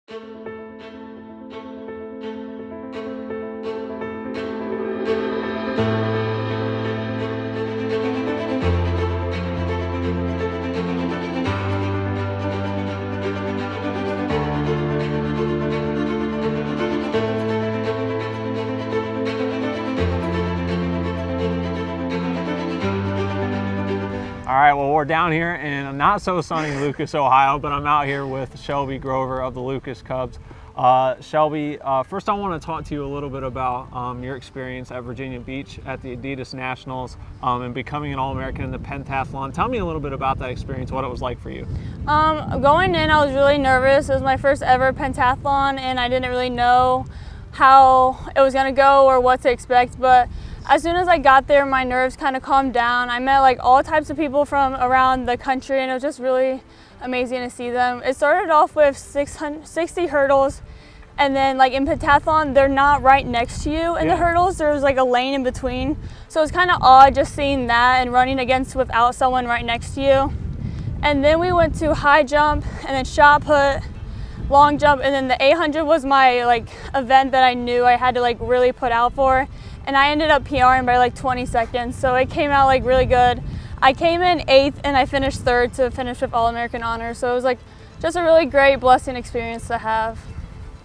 All right, well, we're down here in not so sunny Lucas, Ohio, but I'm out here with Shelby Grover of the Lucas Cubs. Shelby, first I want to talk to you a little bit about your experience at Virginia Beach at the Adidas Nationals and becoming an All-American in the pentathlon. Tell me a little bit about that experience, what it was like for you. Going in, I was really nervous. It was my first ever pentathlon, and I didn't really know how it was going to go or what to expect, but as soon as I got there, my nerves kind of calmed down. I met like all types of people from around the country, and it was just really amazing to see them. It started off with 60 hurdles, and then like in pentathlon, they're not right next to you in the hurdles. There was like a lane in between. So it was kind of odd just seeing that and running without someone right next to you. And then we went to high jump and then shot put, long jump, and then the 800 was my like event that I knew I had to like really put out for. And I ended up PRing by like 20 seconds, so it came out like really good. I came in 8th and I finished 3rd to finish with All-American honors, so it was like just a really great blessing experience to have.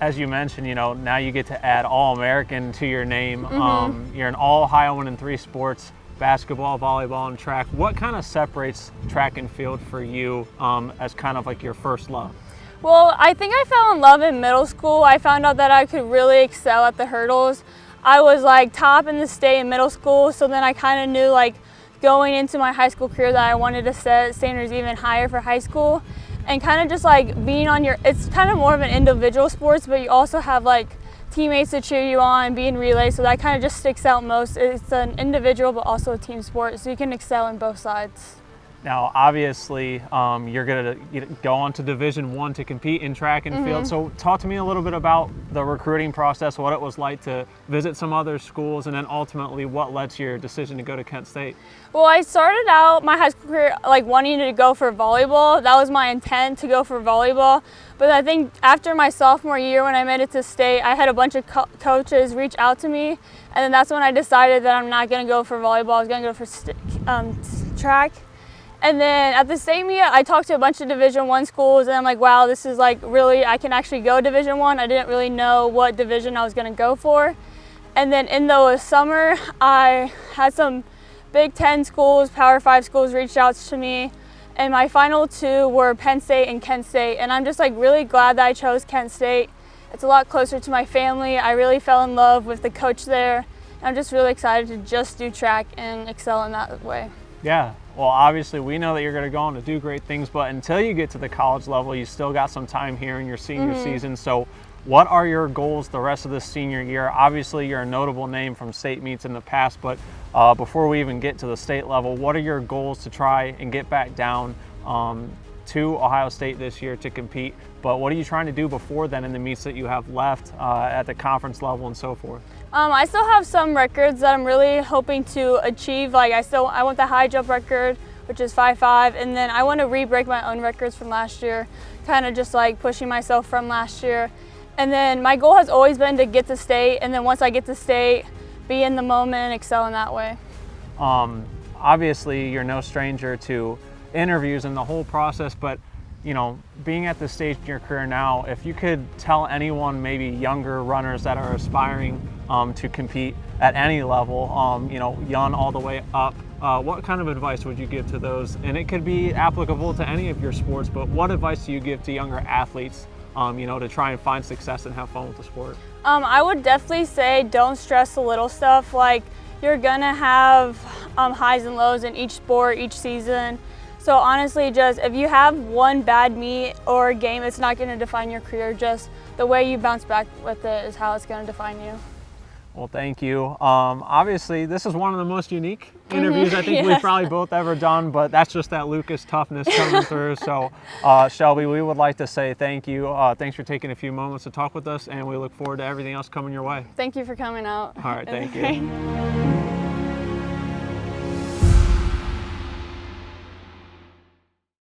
As you mentioned, you know, now you get to add All-American to your name. You're an All-Ohioan in 3 sports, basketball, volleyball, and track. What kind of separates track and field for you as kind of like your first love? Well, I think I fell in love in middle school. I found out that I could really excel at the hurdles. I was like top in the state in middle school, so then I kind of knew like going into my high school career that I wanted to set standards even higher for high school, and kind of just like being on it's kind of more of an individual sports, but you also have like teammates to cheer you on and be in relay, so that kind of just sticks out most. It's an individual but also a team sport, so you can excel in both sides. Now, obviously, you're going to go on to Division I to compete in track and field. So talk to me a little bit about the recruiting process, what it was like to visit some other schools, and then ultimately what led to your decision to go to Kent State. Well, I started out my high school career like wanting to go for volleyball. That was my intent, to go for volleyball. But I think after my sophomore year when I made it to state, I had a bunch of coaches reach out to me, and then that's when I decided that I'm not going to go for volleyball. I was going to go for track. And then at the same year, I talked to a bunch of Division I schools, and I'm like, wow, this is like really, I can actually go Division I. I didn't really know what division I was going to go for. And then in the summer, I had some Big Ten schools, Power 5 schools reach out to me, and my final 2 were Penn State and Kent State. And I'm just like really glad that I chose Kent State. It's a lot closer to my family. I really fell in love with the coach there. And I'm just really excited to just do track and excel in that way. Yeah. Well, obviously, we know that you're going to go on to do great things, but until you get to the college level, you still got some time here in your senior season. So what are your goals the rest of this senior year? Obviously, you're a notable name from state meets in the past, but before we even get to the state level, what are your goals to try and get back down to Ohio State this year to compete? But what are you trying to do before then in the meets that you have left at the conference level and so forth? I still have some records that I'm really hoping to achieve. Like I want the high jump record, which is 5.5, and then I want to re-break my own records from last year, kind of just like pushing myself from last year. And then my goal has always been to get to state, and then once I get to state, be in the moment and excel in that way. Obviously, you're no stranger to interviews and the whole process, but you know, being at this stage in your career now, if you could tell anyone, maybe younger runners that are aspiring to compete at any level, you know, young all the way up, what kind of advice would you give to those? And it could be applicable to any of your sports, but what advice do you give to younger athletes, you know, to try and find success and have fun with the sport? I would definitely say don't stress the little stuff. Like, you're gonna have highs and lows in each sport, each season. So honestly, just if you have one bad meet or game, it's not going to define your career. Just the way you bounce back with it is how it's going to define you. Well, thank you. Obviously, this is one of the most unique interviews I think we've probably both ever done, but that's just that Lucas toughness coming through. So, Shelby, we would like to say thank you. Thanks for taking a few moments to talk with us, and we look forward to everything else coming your way. Thank you for coming out. All right, thank you.